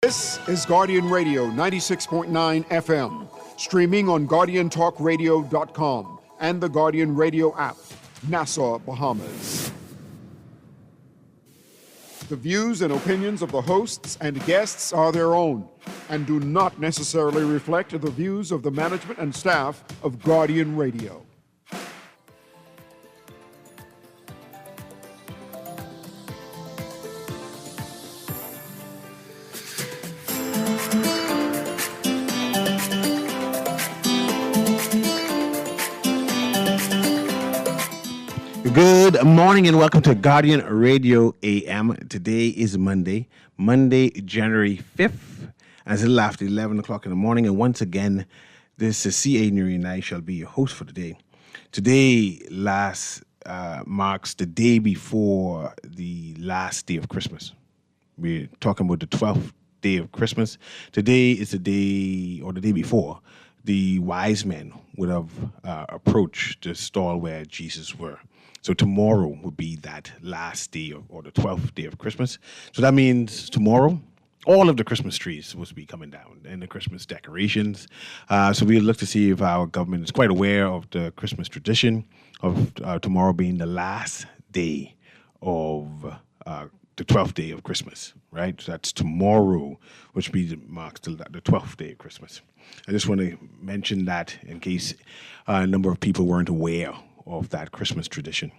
This is Guardian Radio 96.9 FM, streaming on GuardianTalkRadio.com and the Guardian Radio app, Nassau, Bahamas. The views and opinions of the hosts and guests are their own and do not necessarily reflect the views of the management and staff of Guardian Radio. Good morning and welcome to Guardian Radio AM. Today is Monday, January 5th, as it's after 11 o'clock in the morning. And once again, this is C.A. Newry and I shall be your host for today. Today marks the day before the last day of Christmas. We're talking about the 12th day of Christmas. Today is the day, or the day before, the wise men would have approached the stall where Jesus were. So tomorrow would be that last day or the 12th day of Christmas. So that means tomorrow, all of the Christmas trees are supposed to be coming down and the Christmas decorations. So we'll look to see if our government is quite aware of the Christmas tradition of tomorrow being the last day of the 12th day of Christmas, right? So that's tomorrow, which marks the 12th day of Christmas. I just want to mention that in case a number of people weren't aware of that Christmas tradition.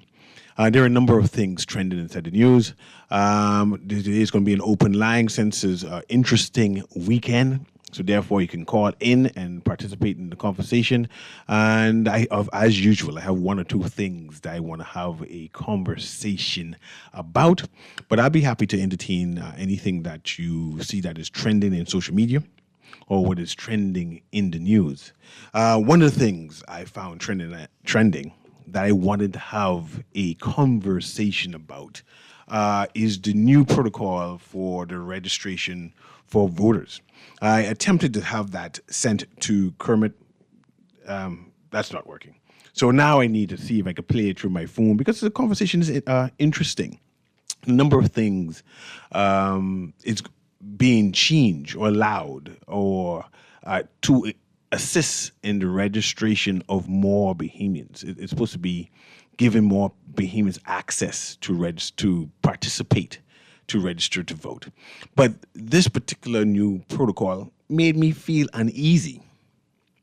There are a number of things trending inside the news. Today is going to be an open line since it's an interesting weekend. So therefore, you can call in and participate in the conversation. And as usual, I have one or two things that I want to have a conversation about. But I'll be happy to entertain anything that you see that is trending in social media or what is trending in the news. One of the things I found trending that I wanted to have a conversation about is the new protocol for the registration for voters. I attempted to have that sent to Kermit. That's not working. So now I need to see if I can play it through my phone because the conversation is interesting. A number of things is being changed or allowed or to assist in the registration of more Bahamians. It's supposed to be giving more Bahamians access to participate, to register to vote. But this particular new protocol made me feel uneasy.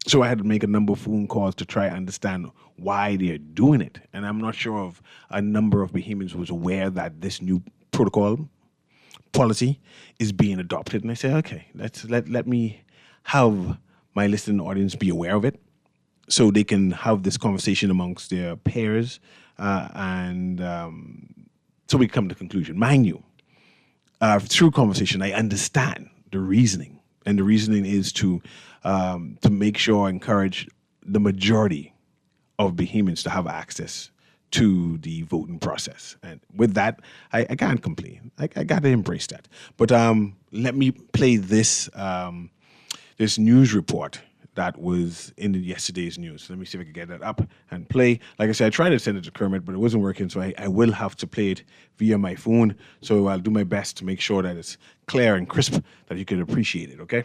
So I had to make a number of phone calls to try to understand why they're doing it. And I'm not sure if a number of Bahamians was aware that this new protocol policy is being adopted. And I said, okay, let me have my listening audience be aware of it so they can have this conversation amongst their peers and so we come to the conclusion. Mind you, through conversation, I understand the reasoning. And the reasoning is to make sure, encourage the majority of Bahamians to have access to the voting process. And with that, I can't complain. I got to embrace that. But let me play this this news report that was in yesterday's news. Let me see if I can get that up and play. Like I said, I tried to send it to Kermit, but it wasn't working, so I will have to play it via my phone. So I'll do my best to make sure that it's clear and crisp, that you can appreciate it, okay?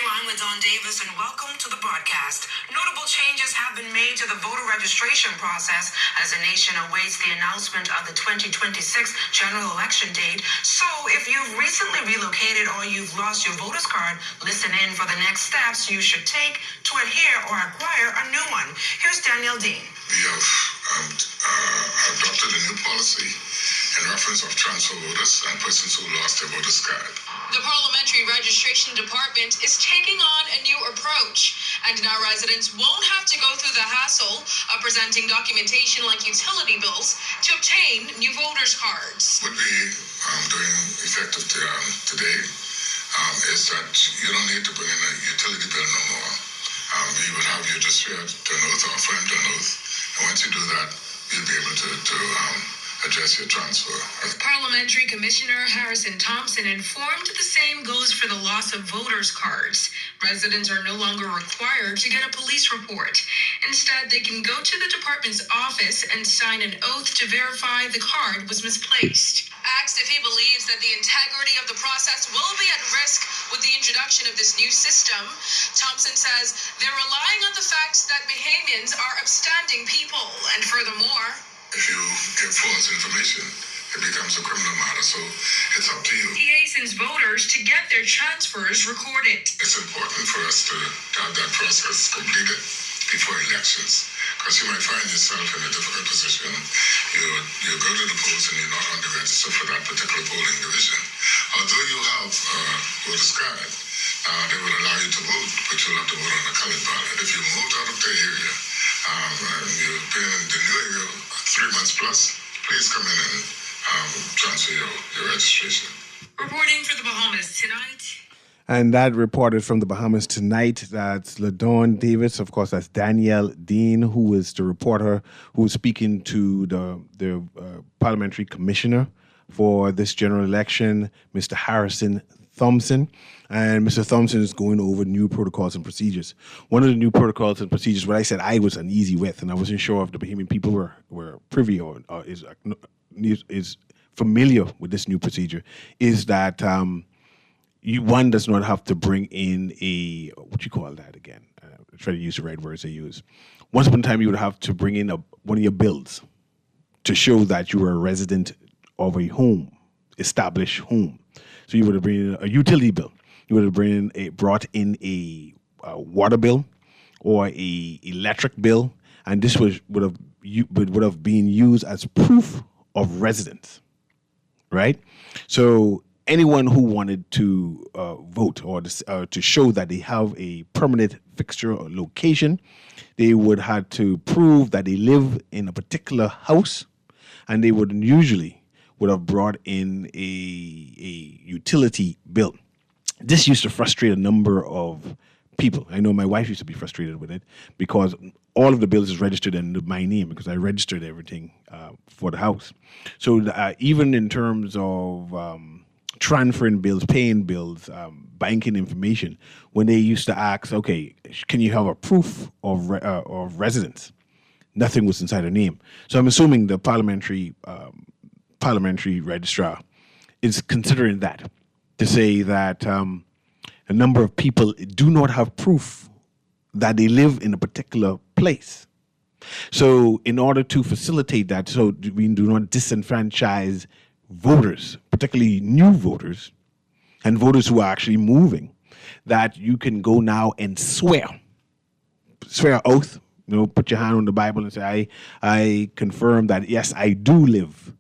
I'm Don Davis, and welcome to the broadcast. Notable changes have been made to the voter registration process as the nation awaits the announcement of the 2026 general election date. So if you've recently relocated or you've lost your voter's card, listen in for the next steps you should take to adhere or acquire a new one. Here's Daniel Dean. We have adopted a new policy in reference of transfer voters and persons who lost their voter's card. The Parliamentary Registration Department is taking on a new approach, and now residents won't have to go through the hassle of presenting documentation like utility bills to obtain new voters' cards. What we doing effective today is that you don't need to bring in a utility bill no more. We will have you just swear to an oath or affirm to an oath, and once you do that, you'll be able to address your transfer. Parliamentary Commissioner Harrison Thompson informed the same goes for the loss of voters' cards. Residents are no longer required to get a police report. Instead, they can go to the department's office and sign an oath to verify the card was misplaced. asked if he believes that the integrity of the process will be at risk with the introduction of this new system, Thompson says they're relying on the fact that Bahamians are upstanding people, and furthermore, if you give false information, it becomes a criminal matter, so it's up to you. He hastens voters to get their transfers recorded. It's important for us to have that process completed before elections, because you might find yourself in a difficult position. You go to the polls and you're not on the register for that particular polling division. Although you have voter's card, they would allow you to vote, but you'll have to vote on a colored ballot. If you moved out of the area and you've been in the new area 3 months plus, please come in and transfer your registration. Reporting for the Bahamas tonight. And that reported from the Bahamas tonight. That's LaDawn Davis. Of course, that's Danielle Dean, who is the reporter who is speaking to the parliamentary commissioner for this general election, Mr. Harrison Thompson. And Mr. Thompson is going over new protocols and procedures. One of the new protocols and procedures, what I said I was uneasy with, and I wasn't sure if the Bahamian people were privy or is familiar with this new procedure, is that one does not have to bring in a, what you call that again? Try to use the right words they use. Once upon a time, you would have to bring in one of your bills to show that you were a resident of a home, established home. So you would have brought in a utility bill. You would have brought in a water bill or a electric bill, and this would have been used as proof of residence, right? So anyone who wanted to vote or to show that they have a permanent fixture or location, they would have to prove that they live in a particular house, and they would have brought in a utility bill. This used to frustrate a number of people. I know my wife used to be frustrated with it because all of the bills is registered under my name because I registered everything for the house. So even in terms of transferring bills, paying bills, banking information, when they used to ask, okay, can you have a proof of residence? Nothing was inside her name. So I'm assuming the parliamentary registrar is considering that to say that a number of people do not have proof that they live in a particular place. So in order to facilitate that, so we do not disenfranchise voters, particularly new voters and voters who are actually moving, that you can go now and swear an oath, put your hand on the Bible and say, I confirm that, yes, I do live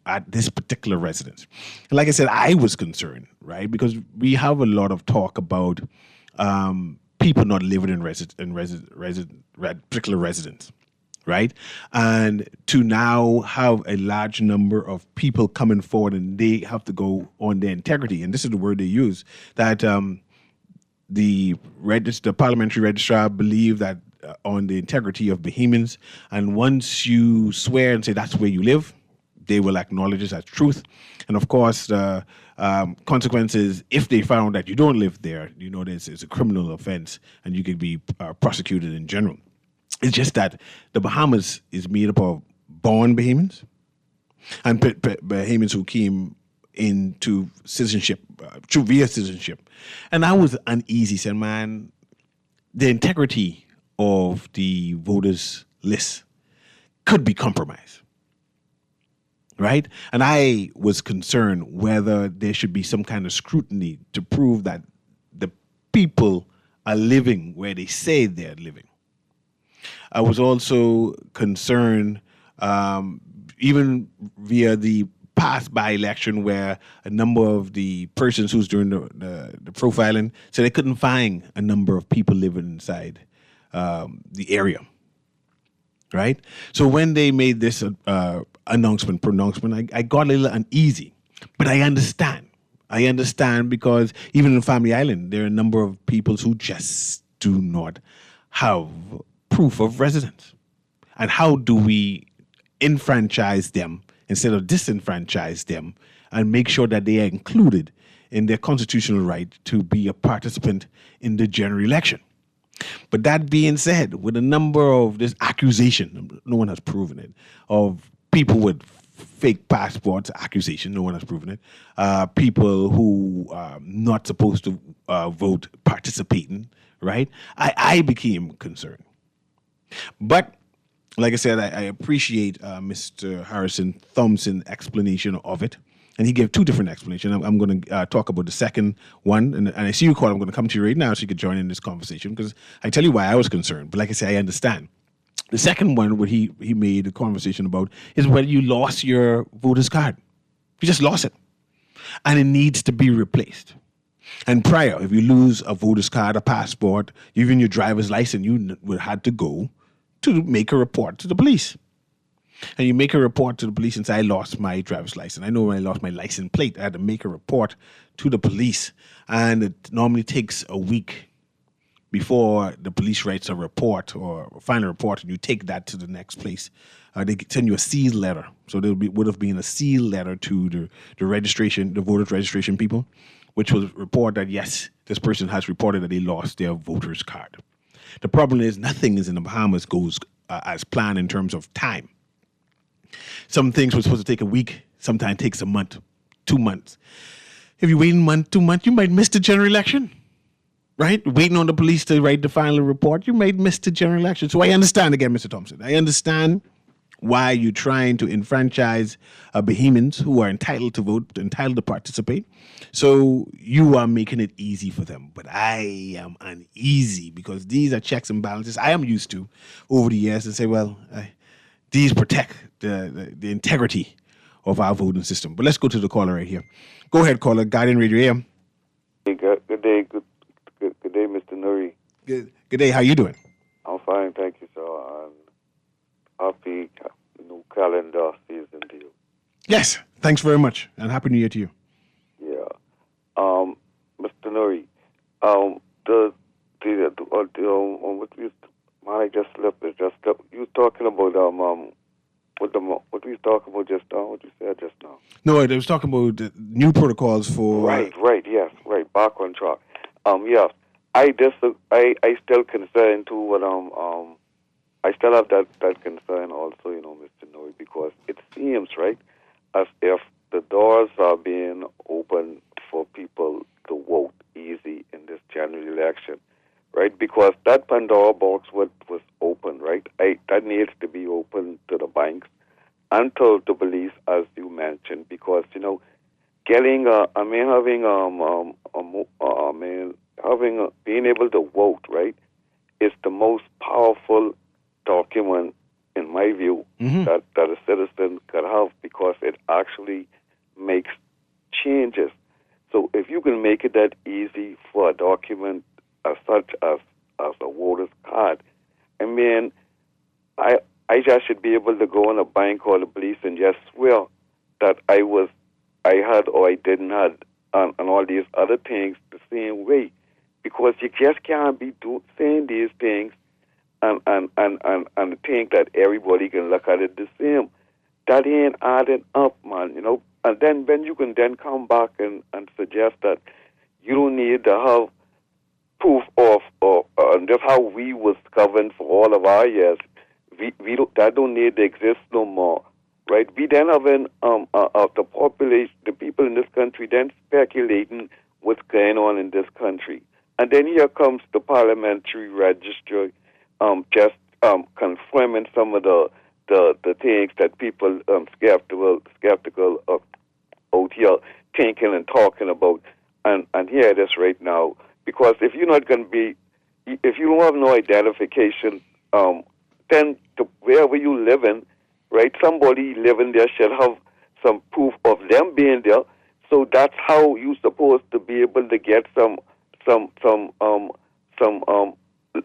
at this particular residence. And like I said, I was concerned, right? Because we have a lot of talk about people not living in particular residence, right? And to now have a large number of people coming forward and they have to go on their integrity, and this is the word they use, that the parliamentary registrar believe that on the integrity of Bahamians, and once you swear and say that's where you live, they will acknowledge it as truth. And of course, the consequences, if they found that you don't live there, it's a criminal offense and you could be prosecuted in general. It's just that the Bahamas is made up of born Bahamians and Bahamians who came into citizenship, via citizenship. And I was uneasy, said, man, the integrity of the voters list could be compromised. Right? And I was concerned whether there should be some kind of scrutiny to prove that the people are living where they say they're living. I was also concerned, even via the past by-election, where a number of the persons who's doing the profiling said they couldn't find a number of people living inside the area. Right? So when they made this pronouncement, I got a little uneasy. But I understand. Because even in Family Island, there are a number of people who just do not have proof of residence. And how do we enfranchise them instead of disenfranchise them and make sure that they are included in their constitutional right to be a participant in the general election? But that being said, with a number of this accusation, no one has proven it, of people with fake passports accusation. No one has proven it. People who are not supposed to vote participating, right? I became concerned. But like I said, I appreciate Mr. Harrison Thompson's explanation of it. And he gave two different explanations. I'm going to talk about the second one. And I see you call. I'm going to come to you right now so you could join in this conversation because I tell you why I was concerned. But like I say, I understand. The second one, what he made a conversation about, is whether you lost your voter's card. You just lost it. And it needs to be replaced. And prior, if you lose a voter's card, a passport, even your driver's license, you would have to go to make a report to the police. And you make a report to the police and say, I lost my driver's license. I know when I lost my license plate, I had to make a report to the police. And it normally takes a week before the police writes a report or a final report, and you take that to the next place. They send you a sealed letter. So there would have been a sealed letter to the registration, the voters registration people, which will report that, yes, this person has reported that they lost their voter's card. The problem is nothing is in the Bahamas goes as planned in terms of time. Some things were supposed to take a week, sometimes takes a month, 2 months. If you wait a month, 2 months, you might miss the general election. Right? Waiting on the police to write the final report, you might miss the general election. So I understand again, Mr. Thompson. I understand why you're trying to enfranchise Bahamians who are entitled to vote, entitled to participate. So you are making it easy for them. But I am uneasy because these are checks and balances I am used to over the years and say, well, these protect the integrity of our voting system. But let's go to the caller right here. Go ahead, caller. Guardian Radio AM. Hey, good day. Good day, Mr. Newry. Good day. How you doing? I'm fine, thank you, sir. And happy new calendar season to you. Yes, thanks very much, and happy New Year to you. Yeah. Mr. Newry, what we I just slipped. You was talking about what we was talking about just now. What you said just now. No, I was talking about the new protocols for. Right. Yes. Right. Back on track. Yes. I still concerned too. What I still have that concern also. Mr. Noe, because it seems right as if the doors are being opened for people to vote easy in this general election, right? Because that Pandora box was open, right? That needs to be open to the banks and to the police, as you mentioned, because being able to vote, right, is the most powerful document, in my view, that a citizen could have, because it actually makes changes. So if you can make it that easy for a document as such as a voter's card, I just should be able to go in a bank or the police and just swear that I had or I didn't have, and all these other things the same way, because you just can't be saying these things and think that everybody can look at it the same. That ain't adding up, man. And then when you can then come back and suggest that you don't need to have proof of just how we was governed for all of our years. That don't need to exist no more, right? We then having the population, the people in this country, then speculating what's going on in this country, and then here comes the parliamentary register, just confirming some of the things that people skeptical out here thinking and talking about, and here it is right now. Because if you're not going to be, if you don't have no identification, then wherever you live in, right, somebody living there should have some proof of them being there. So that's how you're supposed to be able to get some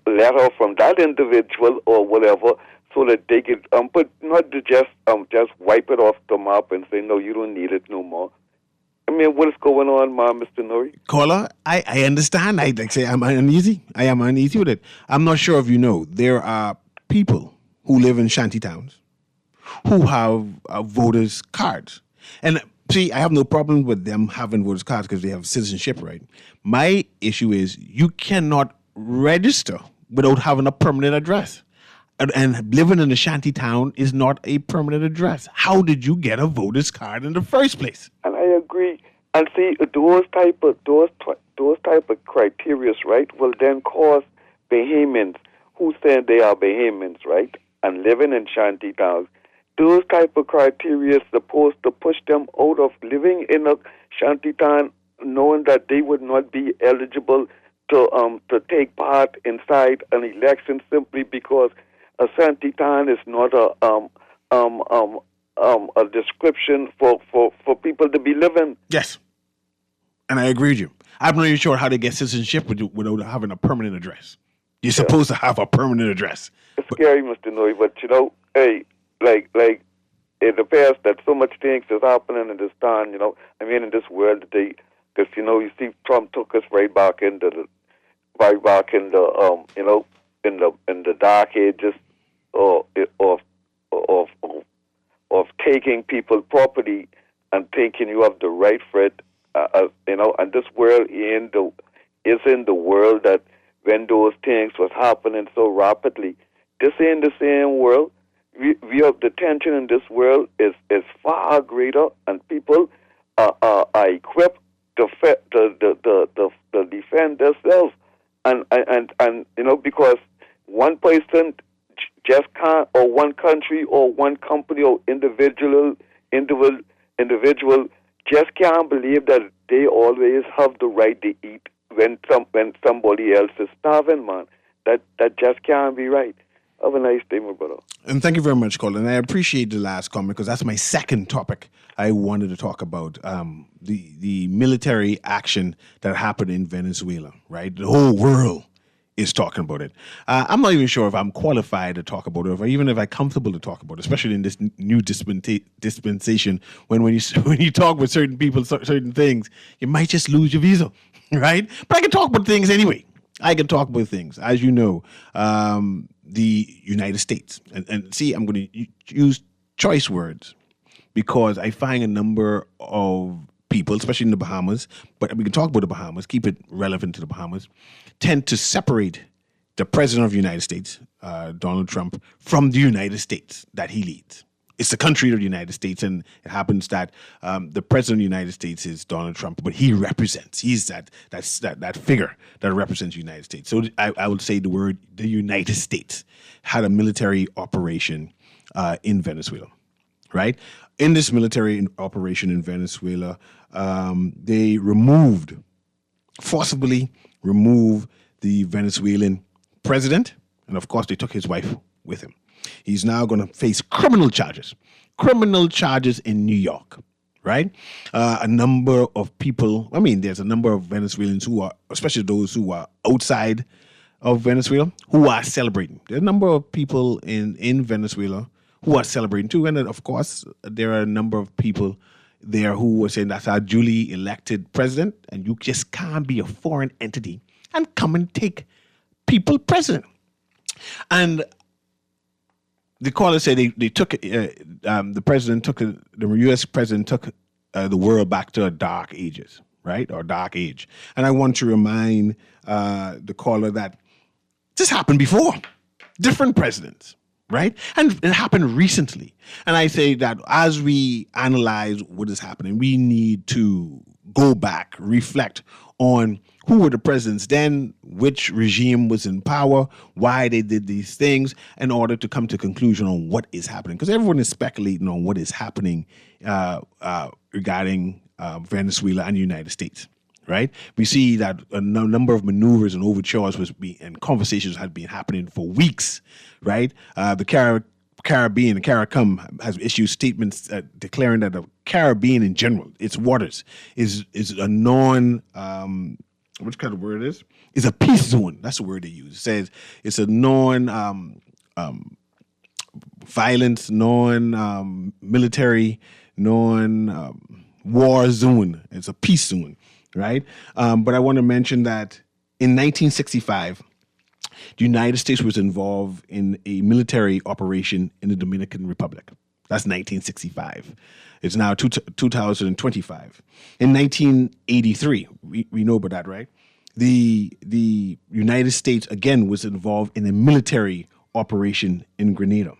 letter from that individual or whatever, so that they could, but not to just wipe it off the map and say, no, you don't need it no more. What is going on, Mr. Nori? Caller, I understand. I'm uneasy. I am uneasy with it. I'm not sure if you know, there are people who live in shanty towns who have voters' cards. And see, I have no problem with them having voters' cards because they have citizenship, right? My issue is you cannot register without having a permanent address. and living in a shanty town is not a permanent address. How did you get a voter's card in the first place? And I agree. And see, those type of criteria, right, will then cause Bahamians who say they are Bahamians, right, and living in shanty towns. Those type of criteria is supposed to push them out of living in a shanty town, knowing that they would not be eligible to take part inside an election simply because a shanty town is not a description for people to be living. Yes, and I agree with you. I'm not even sure how they get citizenship without having a permanent address. You're supposed to have a permanent address. It's scary, Mr. Newry, but hey, like it appears that so much things is happening in this town, in this world today, because you see Trump took us right back in the in the dark ages of taking people's property and thinking you have the right for it, and this world is in the world that when those things was happening so rapidly, this ain't the same world. We have the tension in this world is far greater, and people are equipped to defend themselves, and because one person just can't, or one country, or one company, or individual just can't believe that they always have the right to eat when somebody else is starving, man. That just can't be right. Have a nice day, my brother. And thank you very much, Colin. I appreciate the last comment because that's my second topic I wanted to talk about. The military action that happened in Venezuela, right? The whole world is talking about it. I'm not even sure if I'm qualified to talk about it, or even if I'm comfortable to talk about it, especially in this new dispensation when you talk with certain people, certain things, you might just lose your visa, right? But I can talk about things anyway. I can talk about things. As you know, the United States, and see, I'm going to use choice words because I find a number of people, especially in the Bahamas, but we can talk about the Bahamas, keep it relevant to the Bahamas, tend to separate the President of the United States, Donald Trump, from the United States that he leads. It's the country of the United States, and it happens that the President of the United States is Donald Trump, but he's that figure that represents the United States. So I would say the United States had a military operation in Venezuela, right? In this military operation in Venezuela, they forcibly removed the Venezuelan president, and of course they took his wife with him. He's now going to face criminal charges in New York, right? A number of people, there's a number of Venezuelans who are, especially those who are outside of Venezuela, who are celebrating. There are a number of people in Venezuela who are celebrating too. And then, of course, there are a number of people there who are saying that's our duly elected president, and you just can't be a foreign entity and come and take people president. And the caller said they took the U.S. president took the world back to dark ages, right, or dark age. And I want to remind the caller that this happened before, different presidents, right, and it happened recently. And I say that as we analyze what is happening, we need to go back, reflect on who were the presidents then, which regime was in power, why they did these things, in order to come to a conclusion on what is happening. Because everyone is speculating on what is happening regarding Venezuela and the United States, right? We see that a number of maneuvers and overtures and conversations had been happening for weeks, right? The Caribbean, the CARICOM, has issued statements declaring that the Caribbean in general, its waters, is a which kind of word it is? It's a peace zone. That's the word they use. It says it's a non-violence, non-military, non-war zone. It's a peace zone, right? But I want to mention that in 1965, the United States was involved in a military operation in the Dominican Republic. That's 1965. It's now 2025. In 1983, we know about that, right? The United States, again, was involved in a military operation in Grenada.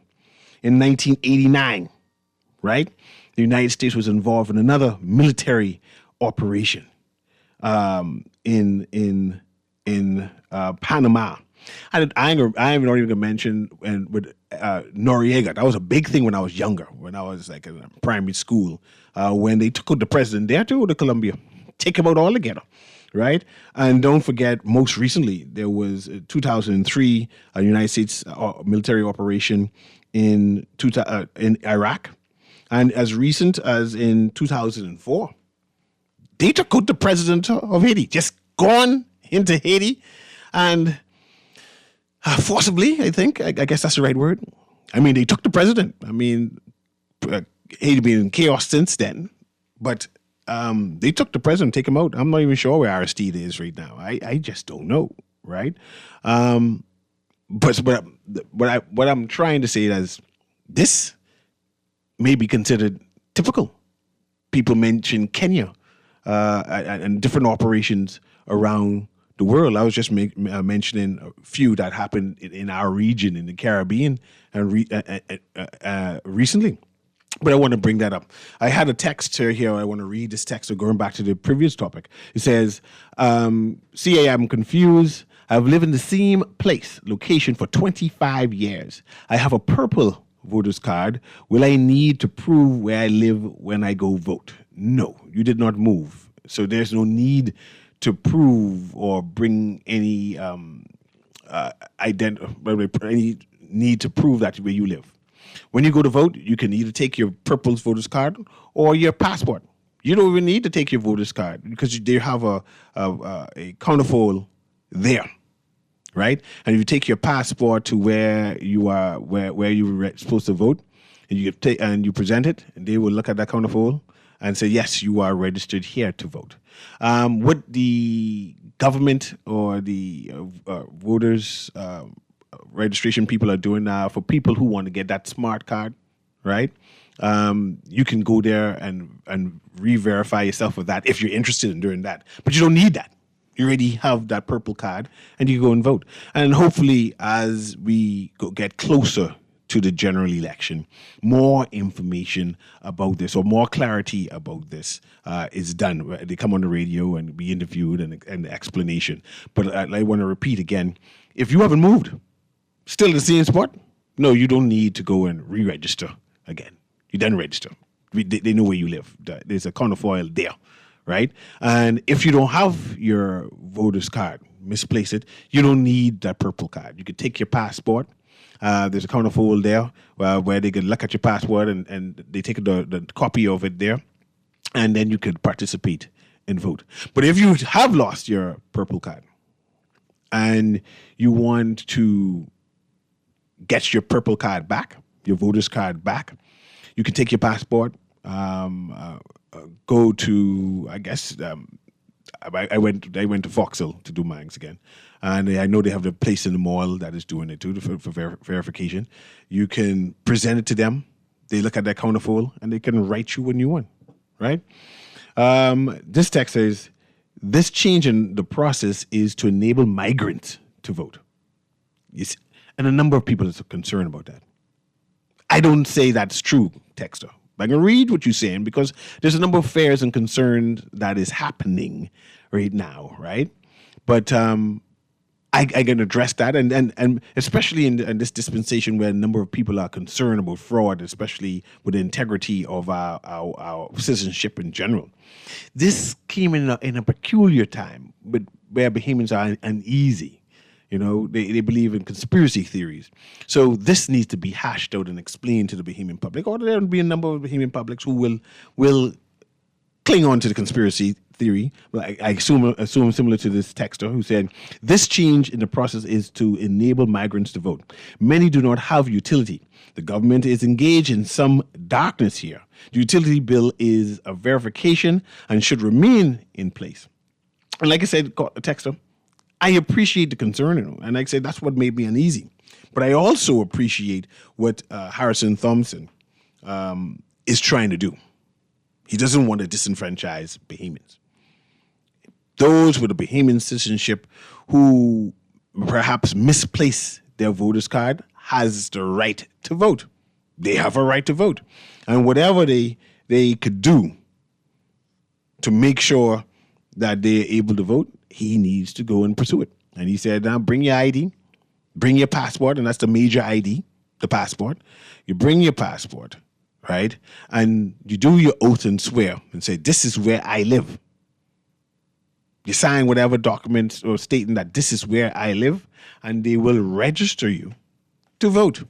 In 1989, right, the United States was involved in another military operation in Panama. I'm not even going to mention with Noriega. That was a big thing when I was younger, when I was like in primary school, when they took out the president there to Colombia, take him out altogether, right? And don't forget, most recently, there was 2003, a United States military operation in Iraq. And as recent as in 2004, they took out the president of Haiti, just gone into Haiti and forcibly, I think. I guess that's the right word. I mean, they took the president. I mean, Haiti been in chaos since then, but they took the president, take him out. I'm not even sure where Aristide is right now. I just don't know, right? But what I'm trying to say is this may be considered typical. People mention Kenya and different operations around the world. I was just mentioning a few that happened in our region in the Caribbean and recently. But I want to bring that up. I had a text here. I want to read this text. So going back to the previous topic, it says, "CA, I'm confused. I've lived in the same location for 25 years. I have a purple voter's card. Will I need to prove where I live when I go vote?" No, you did not move. So there's no need to prove or bring any any need to prove that where you live. When you go to vote, you can either take your purple voter's card or your passport. You don't even need to take your voter's card because they have a counterfoil there, right? And if you take your passport to where you are, where you were supposed to vote, and you present it, and they will look at that counterfoil and say, yes, you are registered here to vote. What the government or the voters registration people are doing now for people who want to get that smart card, right? You can go there and re-verify yourself with that if you're interested in doing that. But you don't need that. You already have that purple card and you go and vote. And hopefully as we get closer to the general election, more information about this or more clarity about this is done. They come on the radio and be interviewed and explanation. But I want to repeat again, if you haven't moved, still in the same spot, no, you don't need to go and re-register again. You didn't register. They know where you live. There's a counterfoil there, right? And if you don't have your voter's card, misplace it, you don't need that purple card. You could take your passport. There's a counterfoil there where they can look at your passport and they take the copy of it there, and then you could participate and vote. But if you have lost your purple card and you want to get your purple card back, your voter's card back, you can take your passport, go to, I guess, I went to Vauxhall to do mine again. And I know they have the place in the mall that is doing it too for verification. You can present it to them. They look at that counterfoil and they can write you a new one, right? This text says, this change in the process is to enable migrants to vote. Yes. And a number of people are concerned about that. I don't say that's true, texter. I can read what you're saying because there's a number of fears and concerns that is happening right now, right? But I can address that, and especially in this dispensation where a number of people are concerned about fraud, especially with the integrity of our citizenship in general. This came in a peculiar time where Bahamians are uneasy. You know, they believe in conspiracy theories. So this needs to be hashed out and explained to the Bahamian public, or there will be a number of Bahamian publics who will cling on to the conspiracy theory. I assume similar to this texter who said, this change in the process is to enable migrants to vote. Many do not have utility. The government is engaged in some darkness here. The utility bill is a verification and should remain in place. And like I said, texter, I appreciate the concern, and like I said, that's what made me uneasy. But I also appreciate what Harrison Thompson is trying to do. He doesn't want to disenfranchise Bahamians. Those with a Bahamian citizenship who perhaps misplace their voter's card has the right to vote. They have a right to vote. And whatever they could do to make sure that they're able to vote, he needs to go and pursue it. And he said, now bring your ID, bring your passport, and that's the major ID, the passport. You bring your passport, right? And you do your oath and swear and say, this is where I live. You sign whatever document or stating that this is where I live, and they will register you to vote.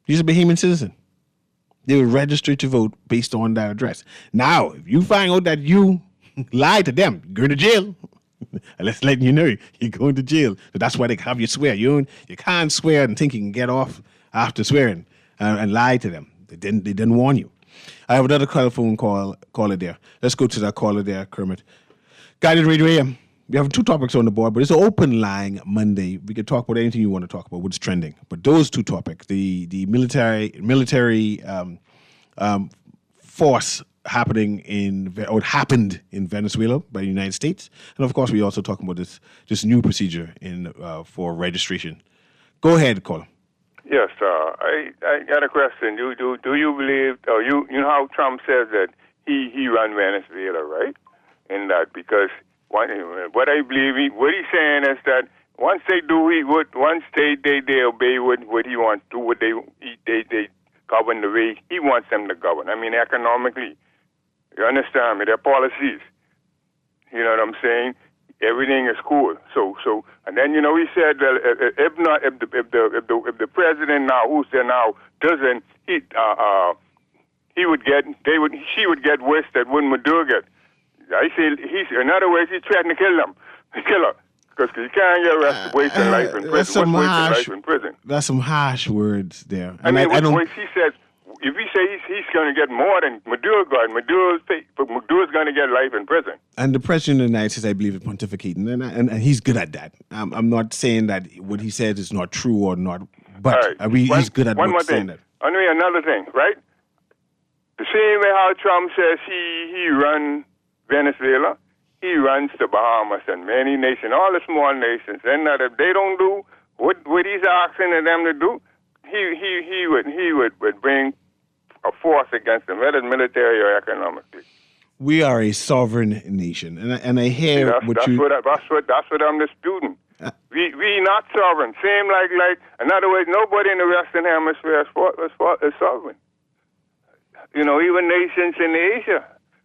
He's a Bahamian citizen. They will register to vote based on that address. Now, if you find out that you lied to them, you're going to jail. Let's let you know you're going to jail. So that's why they have you swear. You can't swear and think you can get off after swearing and lie to them. They didn't warn you. I have another telephone caller there. Let's go to that caller there, Kermit. Guided Radio AM. We have 2 topics on the board, but it's an open line Monday. We can talk about anything you want to talk about, what's trending. But those 2 topics, the military force happened in Venezuela by the United States, and of course we also talking about this new procedure for registration. Go ahead, caller. Yes, I got a question. Do you believe? You know how Trump says that he run Venezuela, right? In that because what I believe what he's saying is that once they obey what he wants to, what they govern the way he wants them to govern. I mean, economically, you understand me? Their policies. You know what I'm saying? Everything is cool. So, and then he said, well, if the president now, who's there now, doesn't, she would get worse than what Maduro get. I say in other words, he's threatening to kill them, her, because you can't get arrested wasting life in prison. That's some harsh words there. I mean, he says, if he says he's going to get more than Maduro got, Maduro's going to get life in prison. And the president of the United States, I believe, is pontificating, and he's good at that. I'm not saying that what he said is not true or not, but right. He's good at saying that. Anyway, another thing, right? The same way how Trump says he run Venezuela, he runs the Bahamas and many nations, all the small nations. And that if they don't do what he's asking them to do, he would bring a force against them, whether military or economically. We are a sovereign nation, and I hear that's what I'm disputing. We not sovereign. Same like in other words, nobody in the Western Hemisphere is sovereign. Even nations in Asia.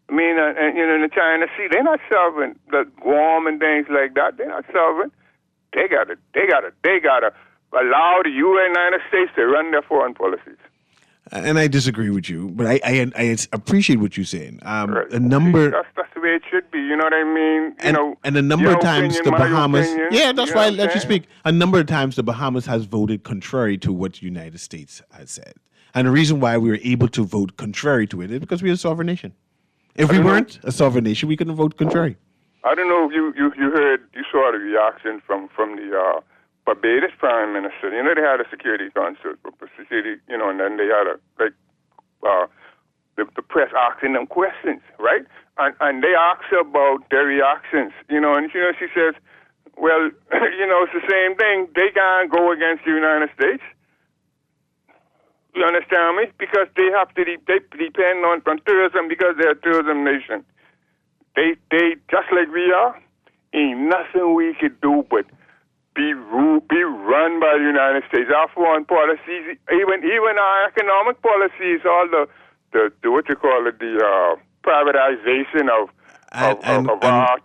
I mean, in the China Sea, they're not sovereign. The Guam and things like that, they're not sovereign. They gotta allow the United States to run their foreign policies. And I disagree with you, but I appreciate what you're saying. Right. A number. That's the way it should be. You know what I mean? And a number of times the Bahamas. Opinion, yeah, that's why I let you speak. A number of times the Bahamas has voted contrary to what the United States has said, and the reason why we were able to vote contrary to it is because we're a sovereign nation. If we weren't a sovereign nation, we couldn't vote contrary. I don't know if you saw the reaction from the Barbados Prime Minister. They had a security council, and then they had the press asking them questions, right? And they asked about their reactions, and she says, well, it's the same thing. They can't go against the United States. You understand me? Because they have to they depend on tourism because they're a tourism nation. They just like we are. Ain't nothing we could do but be run by the United States. Our foreign policies, even our economic policies, all the what you call it, the privatization of our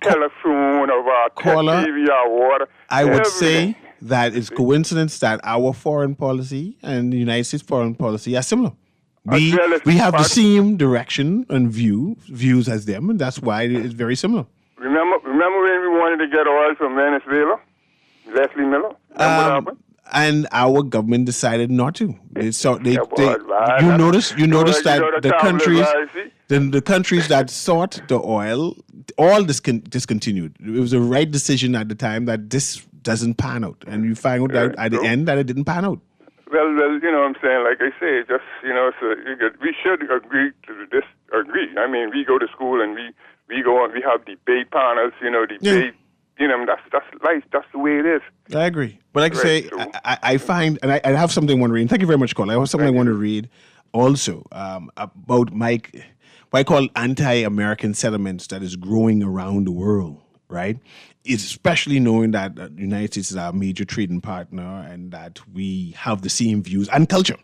telephone, of our TV, our water. I would say that it's coincidence that our foreign policy and the United States foreign policy are similar. We have the same direction and views as them, and that's why it's very similar. Remember when we wanted to get oil from Venezuela? Leslie Miller? What happened? And our government decided not to. You notice that the countries that sought the oil, all discontinued. It was the right decision at the time that this doesn't pan out, and you find out at the end that it didn't pan out. Well, what I'm saying, like I say, just so we should agree to disagree. I mean, we go to school and we go on. We have debate panels, debate That's life. That's the way it is. I agree. But like I Right, say, so- I find, and I have something I want to read. And thank you very much, Cole. I have something I want to read also about what I call anti-American sentiments that is growing around the world, right? It's especially knowing that the United States is our major trading partner and that we have the same views and culture.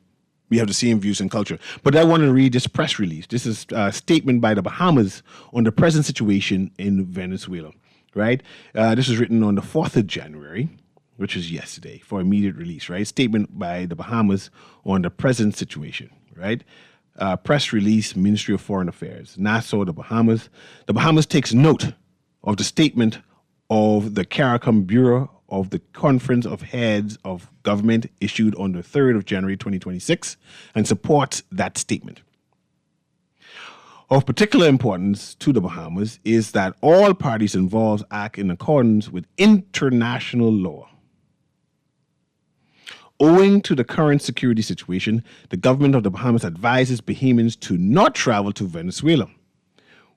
We have the same views and culture. But I want to read this press release. This is a statement by the Bahamas on the present situation in Venezuela, right? This was written on the 4th of January, which is yesterday, for immediate release, right? Statement by the Bahamas on the present situation, right? Press release, Ministry of Foreign Affairs, Nassau, the Bahamas. The Bahamas takes note of the statement of the CARICOM Bureau of the Conference of Heads of Government issued on the 3rd of January 2026 and supports that statement. Of particular importance to the Bahamas is that all parties involved act in accordance with international law. Owing to the current security situation, the government of the Bahamas advises Bahamians to not travel to Venezuela.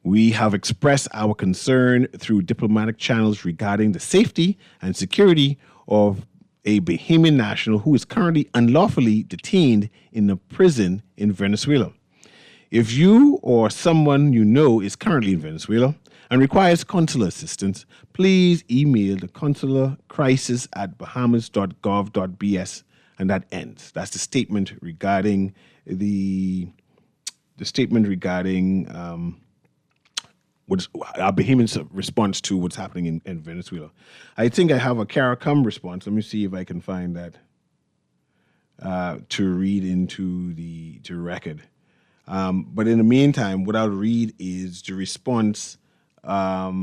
We have expressed our concern through diplomatic channels regarding the safety and security of a Bahamian national who is currently unlawfully detained in a prison in Venezuela. If you or someone you know is currently in Venezuela and requires consular assistance, please email the consular crisis at bahamas.gov.bs, and that ends. That's the statement regarding what's our Bahamian response to what's happening in Venezuela. I think I have a CARICOM response. Let me see if I can find that to read into the record. But in the meantime, what I'll read is the response by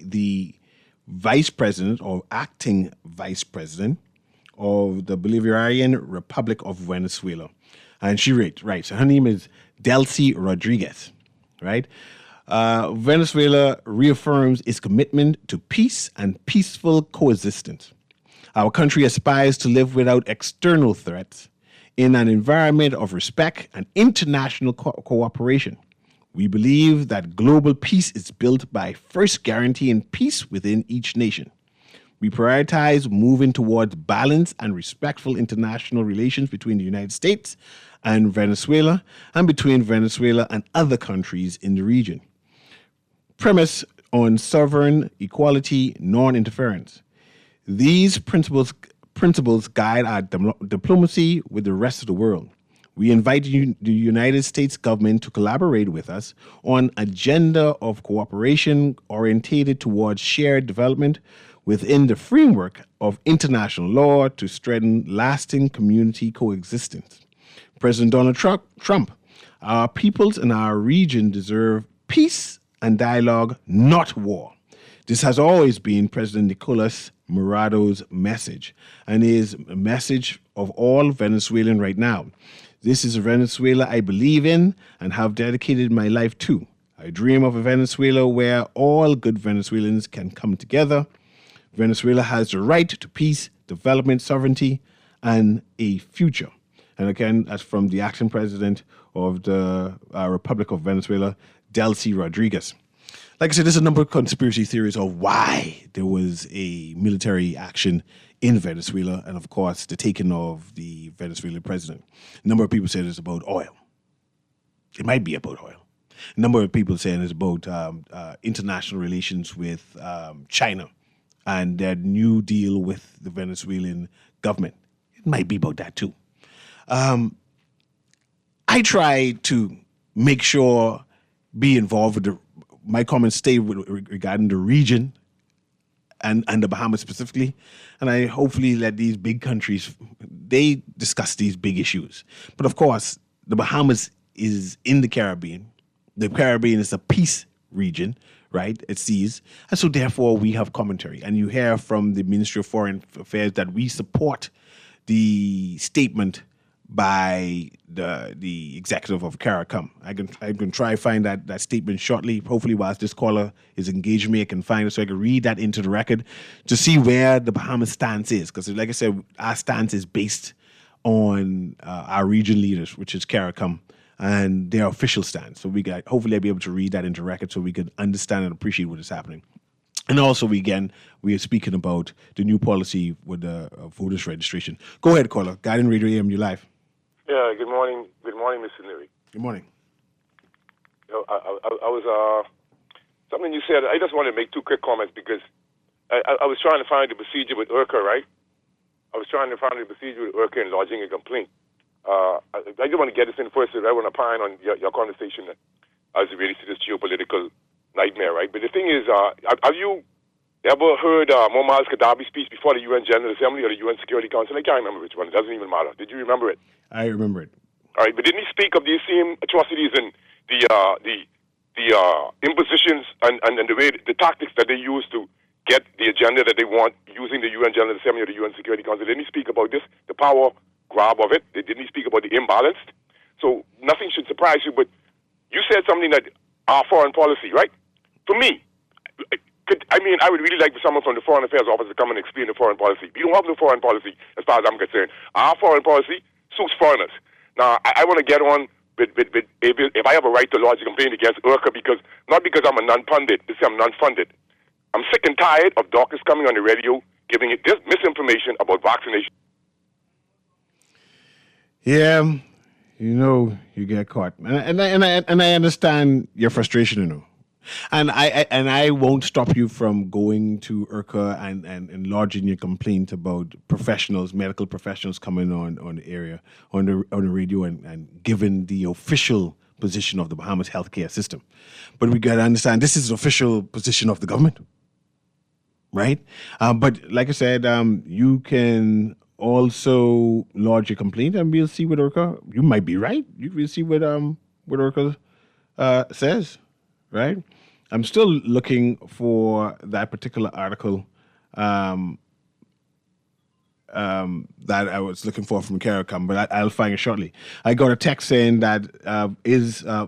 the vice president or acting vice president of the Bolivarian Republic of Venezuela. And she writes, her name is Delcy Rodriguez, right? Venezuela reaffirms its commitment to peace and peaceful coexistence. Our country aspires to live without external threats in an environment of respect and international cooperation. We believe that global peace is built by first guaranteeing peace within each nation. We prioritize moving towards balanced and respectful international relations between the United States and Venezuela and between Venezuela and other countries in the region. Premise on sovereign equality, non-interference. These principles guide our diplomacy with the rest of the world. We invite the United States government to collaborate with us on an agenda of cooperation orientated towards shared development within the framework of international law to strengthen lasting community coexistence. President Donald Trump, our peoples in our region deserve peace and dialogue, not war. This has always been President Nicolas Maduro's message and is a message of all Venezuelan right now. This is a Venezuela I believe in and have dedicated my life to. I dream of a Venezuela where all good Venezuelans can come together. Venezuela has the right to peace, development, sovereignty, and a future. And again, that's from the acting president of the Republic of Venezuela, Delcy Rodriguez. Like I said, there's a number of conspiracy theories of why there was a military action in Venezuela, and of course, the taking of the Venezuelan president. A number of people said it's about oil. It might be about oil. A number of people saying it's about international relations with China and their new deal with the Venezuelan government. It might be about that too. I try to make sure, be involved with my comments stay regarding the region and the Bahamas specifically. And I hopefully let these big countries, they discuss these big issues. But of course, the Bahamas is in the Caribbean. The Caribbean is a peace region, right? It sees. And so therefore we have commentary. And you hear from the Ministry of Foreign Affairs that we support the statement by the executive of CARICOM. I can try to find that statement shortly. Hopefully, whilst this caller is engaging me, I can find it so I can read that into the record to see where the Bahamas stance is. Because, like I said, our stance is based on our region leaders, which is CARICOM and their official stance. So we got, hopefully I'll be able to read that into record so we can understand and appreciate what is happening. And also, we are speaking about the new policy with the voters registration. Go ahead, caller. Guardian Radio AM, you're live. Yeah, good morning. Good morning, Mr. Newry. Good morning. You know, I was, something you said, I just want to make two quick comments because I was trying to find the procedure with IRCA, right? I was trying to find the procedure with IRCA and lodging a complaint. I just want to get this in first. I want to opine on your conversation as it relates to this geopolitical nightmare, right? But the thing is, have you ever heard Muammar al-Gaddafi's speech before the UN General Assembly or the UN Security Council? I can't remember which one. It doesn't even matter. Did you remember it? I remember it. All right, but didn't he speak of these same atrocities and the impositions and the way the tactics that they use to get the agenda that they want using the UN General Assembly or the UN Security Council? Didn't he speak about this, the power grab of it? Didn't he speak about the imbalance? So nothing should surprise you, but you said something that our foreign policy, right? For me, I would really like for someone from the Foreign Affairs Office to come and explain the foreign policy. We don't have no foreign policy as far as I'm concerned. Our foreign policy suits foreigners. Now, I want to get on with if I have a right to lodge a complaint against IRCA not because I'm a non-pundit, because I'm non-funded. I'm sick and tired of doctors coming on the radio giving it this misinformation about vaccination. Yeah, you get caught, and I understand your frustration, and I won't stop you from going to IRCA and lodging your complaint about professionals, medical professionals coming on the area on the radio and giving the official position of the Bahamas healthcare system. But we got to understand this is the official position of the government, right? But like I said, you can also lodge a complaint, and we'll see what IRCA. You might be right. We'll see what IRCA says, right? I'm still looking for that particular article that I was looking for from CARICOM, but I'll find it shortly. I got a text saying that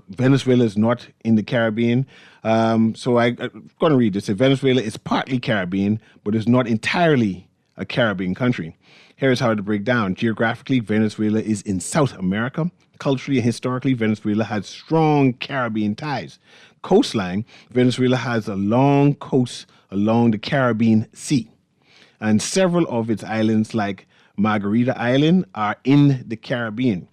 Venezuela is not in the Caribbean. So I'm going to read this. Venezuela is partly Caribbean, but is not entirely a Caribbean country. Here's how to break down. Geographically, Venezuela is in South America. Culturally and historically, Venezuela has strong Caribbean ties. Coastline, Venezuela has a long coast along the Caribbean Sea. And several of its islands, like Margarita Island, are in the Caribbean.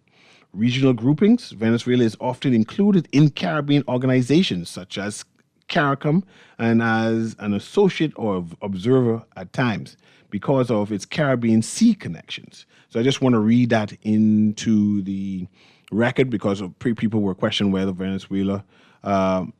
Regional groupings, Venezuela is often included in Caribbean organizations such as CARICOM and as an associate or observer at times because of its Caribbean Sea connections. So I just want to read that into the record because people were questioning whether Venezuela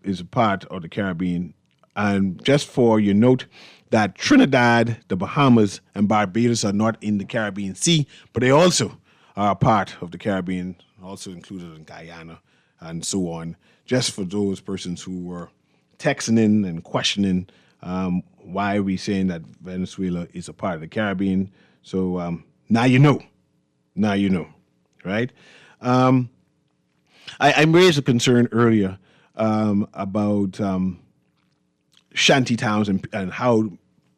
is a part of the Caribbean. And just for your note, that Trinidad, the Bahamas, and Barbados are not in the Caribbean Sea, but they also are a part of the Caribbean, also included in Guyana and so on, just for those persons who were texting in and questioning why are we saying that Venezuela is a part of the Caribbean. So now you know. Now you know, right? I raised a concern earlier about shanty towns and how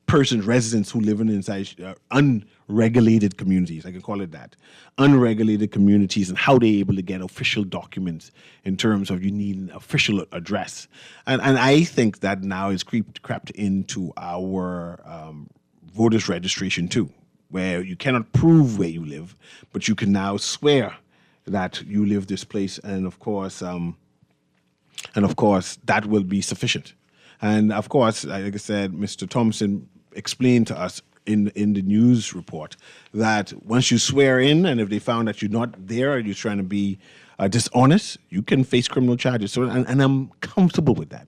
residents who live inside unregulated communities, I can call it that, unregulated communities, and how they're able to get official documents in terms of you need an official address. And I think that now is crept into our voters registration too, where you cannot prove where you live, but you can now swear that you live this place, and of course that will be sufficient. And of course, like I said, Mr. Thompson explained to us in the news report that once you swear in, and if they found that you're not there or you're trying to be dishonest, you can face criminal charges. So, and I'm comfortable with that.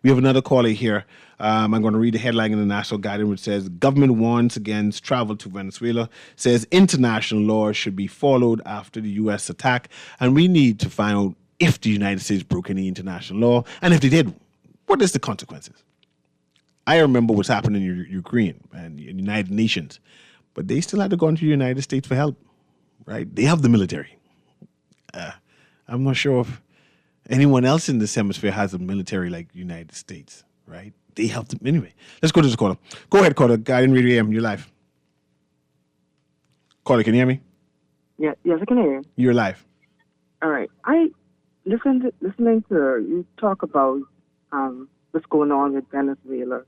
We have another caller here. I'm going to read the headline in the National Guardian, which says, government warns against travel to Venezuela, says international law should be followed after the U.S. attack. And we need to find out if the United States broke any international law, and if they did, what is the consequences? I remember what's happening in Ukraine and the United Nations, but they still had to go into the United States for help, right? They have the military. I'm not sure if anyone else in this hemisphere has a military like the United States, right? They have them. Anyway, let's go to this caller. Go ahead, caller. Guardian Radio AM, you're live. Caller, can you hear me? Yes, I can hear you. You're live. All right. I listening to you talk about what's going on with Venezuela.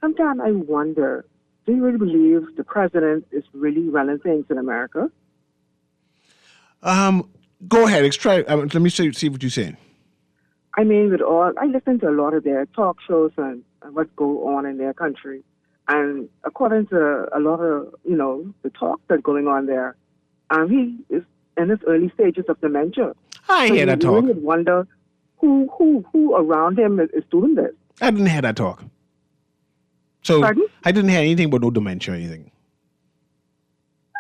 Sometimes I wonder, do you really believe the president is really running things in America? Go ahead. Let me see what you're saying. I mean, I listen to a lot of their talk shows and what's going on in their country. And according to a lot of, the talk that's going on there, he is in his early stages of dementia. I hear that talk. You really wonder who around him is doing this. I didn't hear that talk. So Pardon? I didn't hear anything about no dementia or anything.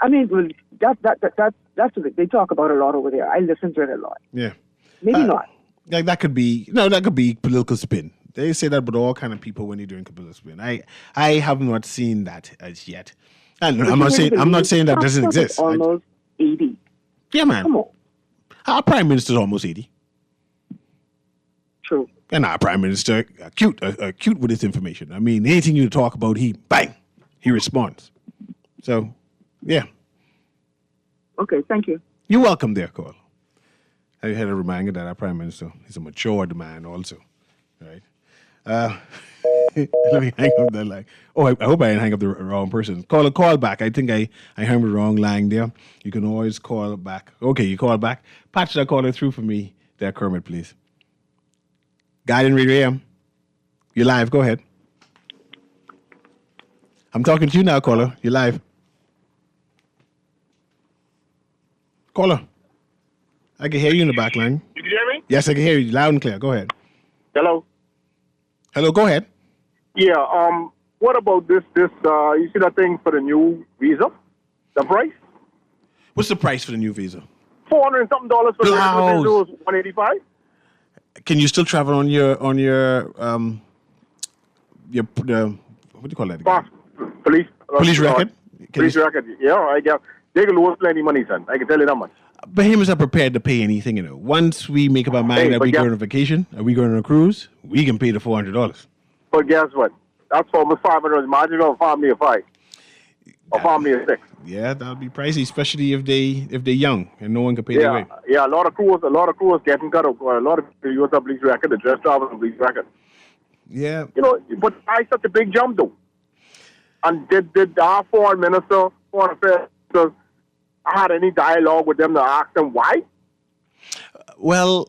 I mean, well, that's what they talk about a lot over there. I listen to it a lot. Yeah. Maybe not. That could be political spin. They say that about all kind of people when they're doing political spin. I have not seen that as yet. And I'm not saying that doesn't exist. Almost 80. Yeah, man. Come on. Our prime minister's almost 80. True. And our prime minister cute with his information. I mean, anything you talk about, he responds. So, yeah. Okay, thank you. You're welcome there, Cole. I had a reminder that our prime minister is a matured man also, right? Let me hang up that line. Oh, I hope I didn't hang up the wrong person. Call back. I think I hung the wrong line there. You can always call back. Okay, you call back. Patch that caller through for me there, Kermit, please. Guardian Radio AM. You're live. Go ahead. I'm talking to you now, caller. You're live. Caller. I can hear you in the back line. You can hear me? Yes, I can hear you loud and clear. Go ahead. Hello? Hello, go ahead. Yeah, what about this, you see that thing for the new visa? The price? What's the price for the new visa? $400 and something for the regular visa was $185. Can you still travel on your what do you call that again? Police record? Police record, yeah, I guess. They can lose plenty of money, son. I can tell you that much. Bahamians are prepared to pay anything, Once we make up our mind that we go on a vacation, or we go on a cruise, we can pay the $400. But guess what? That's for almost $500. Imagine a family of 5. A family of 6. Yeah, that would be pricey, especially if they're young and no one can pay their way. Yeah, a lot of crews getting cut off. A lot of people use a police record, the dress driver and police record. Yeah. But I such a big jump though. And did our foreign affairs ministers had any dialogue with them to ask them why? Well,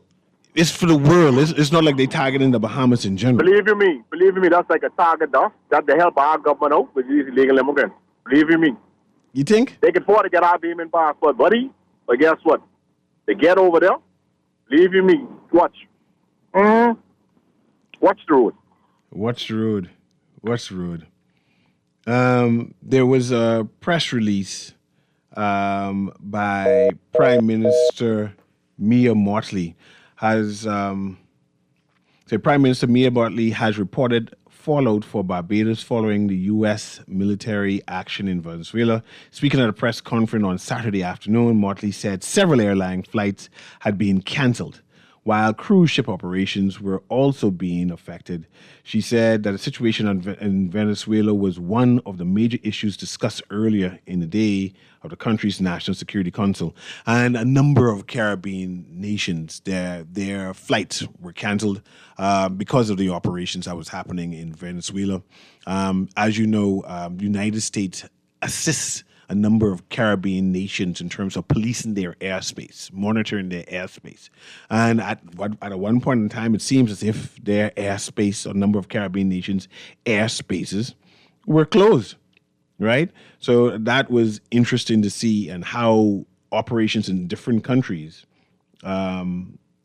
it's for the world. It's not like they targeting the Bahamas in general. Believe you me, that's like a target that they help our government out with these illegal immigrants. Believe you me. You think? They can afford to get our beaming passport, buddy. But guess what? They get over there. Believe you me. Watch. Watch the road. Watch the road. Watch the road. There was a press release by Prime Minister Mia Mottley. Prime Minister Mia Mottley has reported fallout for Barbados following the U.S. military action in Venezuela. Speaking at a press conference on Saturday afternoon, Mottley said several airline flights had been cancelled, while cruise ship operations were also being affected. She said that the situation in Venezuela was one of the major issues discussed earlier in the day of the country's National Security Council. And a number of Caribbean nations, their flights were canceled because of the operations that was happening in Venezuela. As you know, United States assists a number of Caribbean nations in terms of policing their airspace, monitoring their airspace. And at one point in time, it seems as if their airspace, a number of Caribbean nations' airspaces were closed, right? So that was interesting to see, and how operations in different countries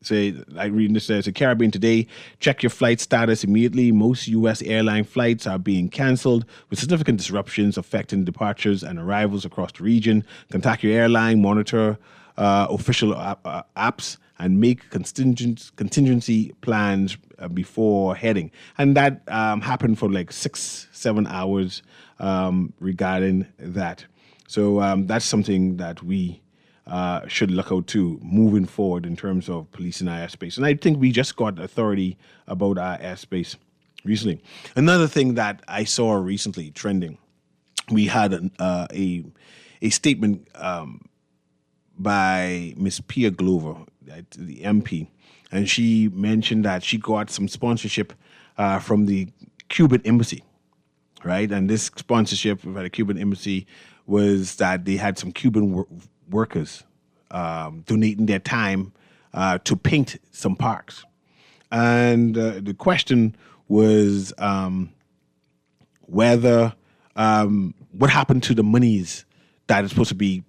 I read this as a Caribbean today, check your flight status immediately. Most U.S. airline flights are being canceled with significant disruptions affecting departures and arrivals across the region. Contact your airline, monitor official apps, and make contingency plans before heading. And that happened for like 6-7 hours regarding that. So that's something that we should look out to moving forward in terms of policing our airspace. And I think we just got authority about our airspace recently. Another thing that I saw recently trending, we had a statement by Miss Pia Glover, the MP, and she mentioned that she got some sponsorship from the Cuban embassy, right? And this sponsorship by the Cuban embassy was that they had some Cuban workers donating their time to paint some parks. And the question was whether what happened to the monies that is supposed to be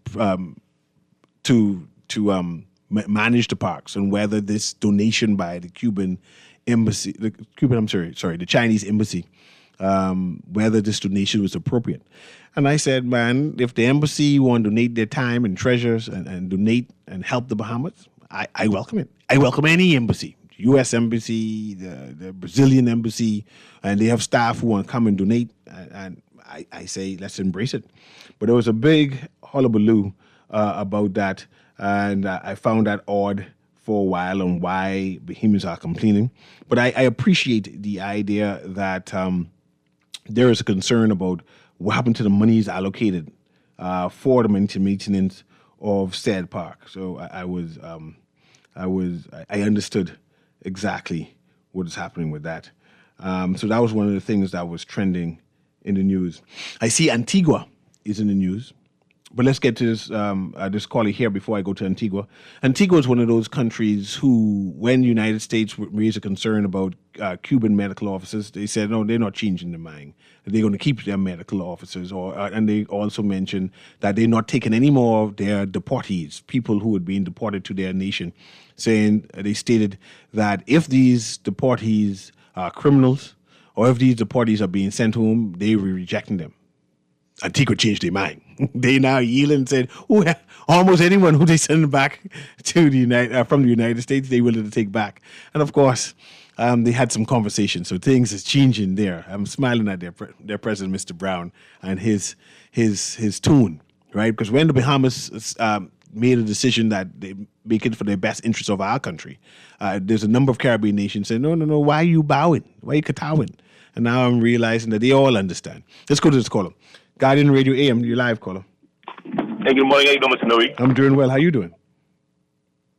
to manage the parks, and whether this donation by the Chinese embassy, whether this donation was appropriate. And I said, man, if the embassy want to donate their time and treasures and donate and help the Bahamas, I welcome it. I welcome any embassy, U.S. embassy, the Brazilian embassy, and they have staff who want to come and donate. And I say, let's embrace it. But there was a big hullabaloo about that, and I found that odd for a while on why Bahamians are complaining. But I appreciate the idea that there is a concern about what happened to the monies allocated for the maintenance of said park. So I understood exactly what is happening with that. So that was one of the things that was trending in the news. I see Antigua is in the news. But let's get to this caller here before I go to Antigua. Antigua is one of those countries who, when the United States raised a concern about Cuban medical officers, they said, no, they're not changing their mind. They're going to keep their medical officers. And they also mentioned that they're not taking any more of their deportees, people who had been deported to their nation, saying they stated that if these deportees are criminals or if these deportees are being sent home, they were rejecting them. Antigua changed their mind. They now yield and said, almost anyone who they send back to from the United States, they're willing to take back. And of course, they had some conversations, so things is changing there. I'm smiling at their president, Mr. Brown, and his tune, right? Because when the Bahamas made a decision that they make it for the best interest of our country, there's a number of Caribbean nations saying, no, why are you bowing? Why are you kowtowing? And now I'm realizing that they all understand. Let's go to this caller. Guardian Radio AM, you live, caller. Hey, good morning. How you doing, Mr. Newry? I'm doing well. How you doing?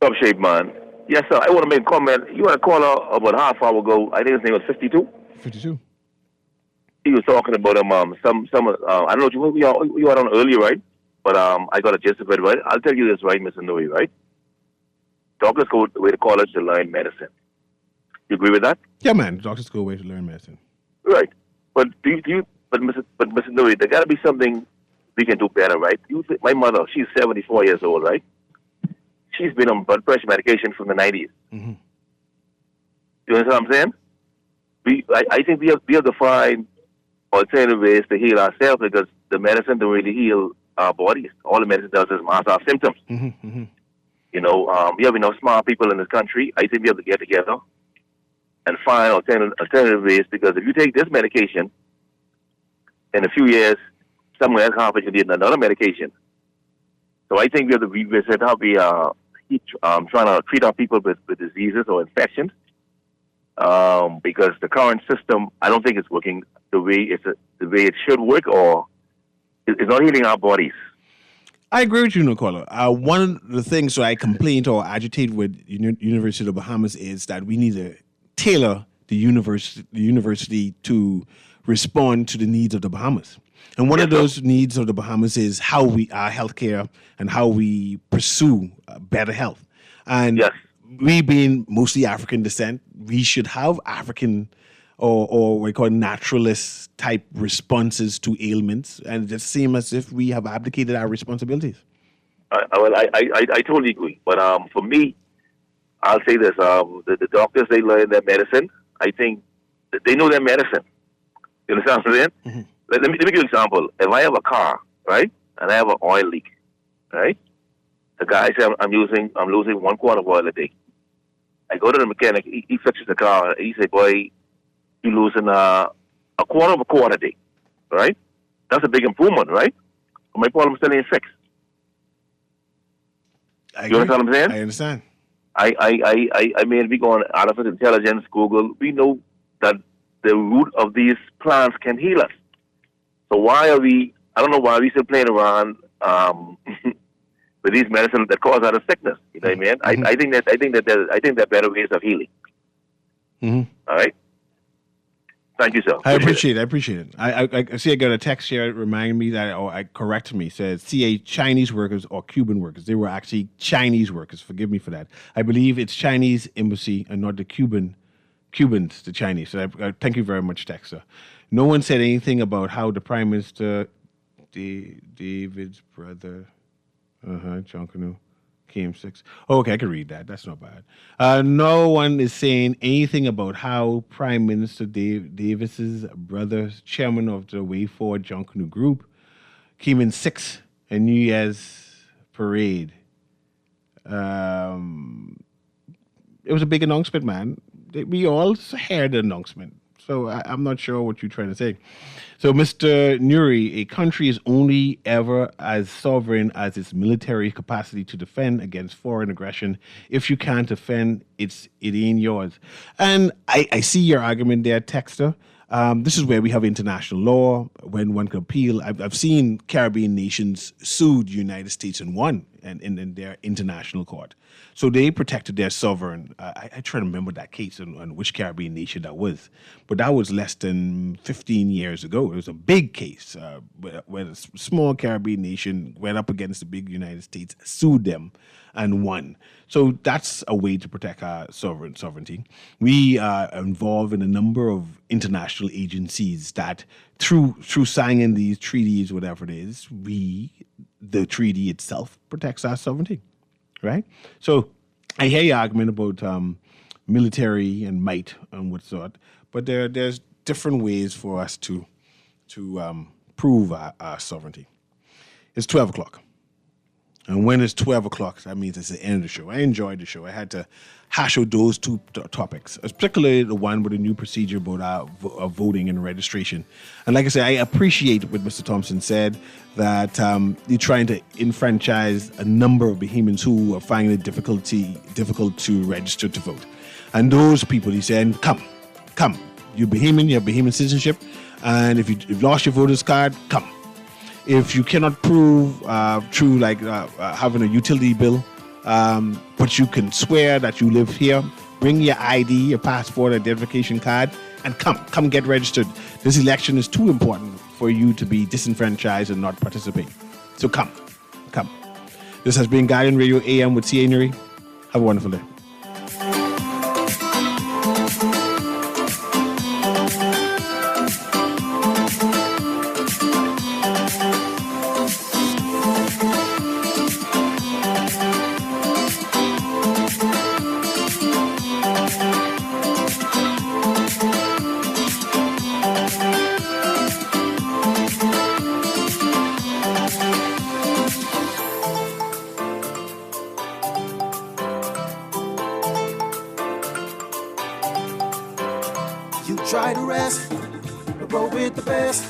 Top shape, man. Yes, sir. I want to make a comment. You had a caller about half hour ago. I think his name was 52. 52. He was talking about I don't know you were on earlier, right? But I got a gist of it, right? I'll tell you this, right, Mr. Newry, right? Doctors go away to college to learn medicine. You agree with that? Yeah, man. Doctors go away to learn medicine. Right. But But Mr. Newry, there got to be something we can do better, right? My mother, she's 74 years old, right? She's been on blood pressure medication from the 90s. Mm-hmm. You understand what I'm saying? I think we have to find alternative ways to heal ourselves, because the medicine don't really heal our bodies. All the medicine does is mask our symptoms. Mm-hmm. Mm-hmm. You know, we have enough smart people in this country. I think we have to get together and find alternative ways, because if you take this medication, in a few years, somewhere else happens, you need another medication. So I think we have to revisit how we are trying to treat our people with diseases or infections, because the current system, I don't think it's working the way it should work, or it's not healing our bodies. I agree with you, Nicola. One of the things that I complain or agitate with University of the Bahamas is that we need to tailor the university to respond to the needs of the Bahamas. And one of those needs of the Bahamas is how our healthcare and how we pursue better health. And we being mostly African descent, we should have African or what we call naturalist type responses to ailments, and it just seems as if we have abdicated our responsibilities. I totally agree. But for me, I'll say this: the doctors, they learn their medicine. I think they know their medicine. You understand what I'm saying? Mm-hmm. Let me give you an example. If I have a car, right, and I have an oil leak, right, the guy says I'm losing 1 quart of oil a day. I go to the mechanic. He fixes the car. He says, "Boy, you're losing a quarter of a quart a day, right? That's a big improvement, right? My problem still ain't fixed." You understand what I'm saying? I understand. I mean, we go on artificial intelligence, Google. We know that the root of these plants can heal us. So why are we? I don't know why we still playing around with with these medicines that cause other sickness. You know what I mean? I think that there are better ways of healing. Mm-hmm. All right. Thank you, sir. I appreciate it. I see I got a text here reminding me that, corrected me, says CA Chinese workers or Cuban workers. They were actually Chinese workers. Forgive me for that. I believe it's Chinese embassy and not the Cubans, the Chinese. So I thank you very much, Texter. No one said anything about how the Prime Minister, David's brother, John Canoe, came 6. Oh, okay, I can read that. That's not bad. No one is saying anything about how Prime Minister Davis's brother, chairman of the Way Forward John Canoe Group, came in 6 in New Year's parade. It was a big announcement, man. We all heard the announcement. So I'm not sure what you're trying to say. So, Mr. Newry, a country is only ever as sovereign as its military capacity to defend against foreign aggression. If you can't defend, it ain't yours. And I see your argument there, Texter. This is where we have international law, when one can appeal. I've seen Caribbean nations sue the United States and won in their international court. So they protected their sovereign. I try to remember that case and which Caribbean nation that was. But that was less than 15 years ago. It was a big case where a small Caribbean nation went up against the big United States, sued them, and won. So that's a way to protect our sovereignty. We are involved in a number of international agencies that through signing these treaties, whatever it is, the treaty itself protects our sovereignty, right? So I hear your argument about military and might and what sort, but there's different ways for us to prove our sovereignty. It's 12 o'clock. And when it's 12 o'clock, that means it's the end of the show. I enjoyed the show. I had to hash out those two topics, particularly the one with the new procedure about voting and registration. And like I said, I appreciate what Mr. Thompson said, that you're trying to enfranchise a number of Bahamians who are finding it difficult to register to vote. And those people, he's saying, come. You're Bahamian, you have Bahamian citizenship, and if you've lost your voter's card, come. If you cannot prove through having a utility bill, but you can swear that you live here, bring your ID, your passport, identification card, and come get registered. This election is too important for you to be disenfranchised and not participate. So come. This has been Guardian Radio AM with C.A. Newry. Have a wonderful day. Try to rest, roll with the best.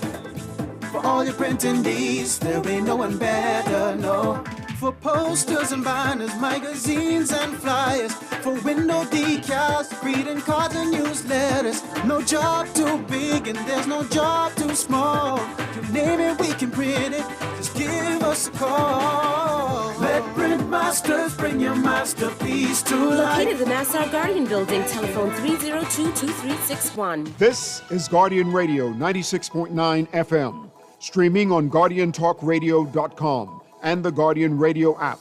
For all your printing needs, there ain't no one better, no. For posters and banners, magazines and flyers. For window decals, greeting cards and newsletters. No job too big and there's no job too small. You name it, we can print it, just give us a call. Let Print Masters bring your masterpiece to life. Located in the Nassau Guardian Building, telephone 302-2361. This is Guardian Radio 96.9 FM, streaming on GuardianTalkRadio.com and the Guardian Radio app,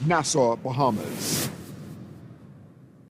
Nassau, Bahamas.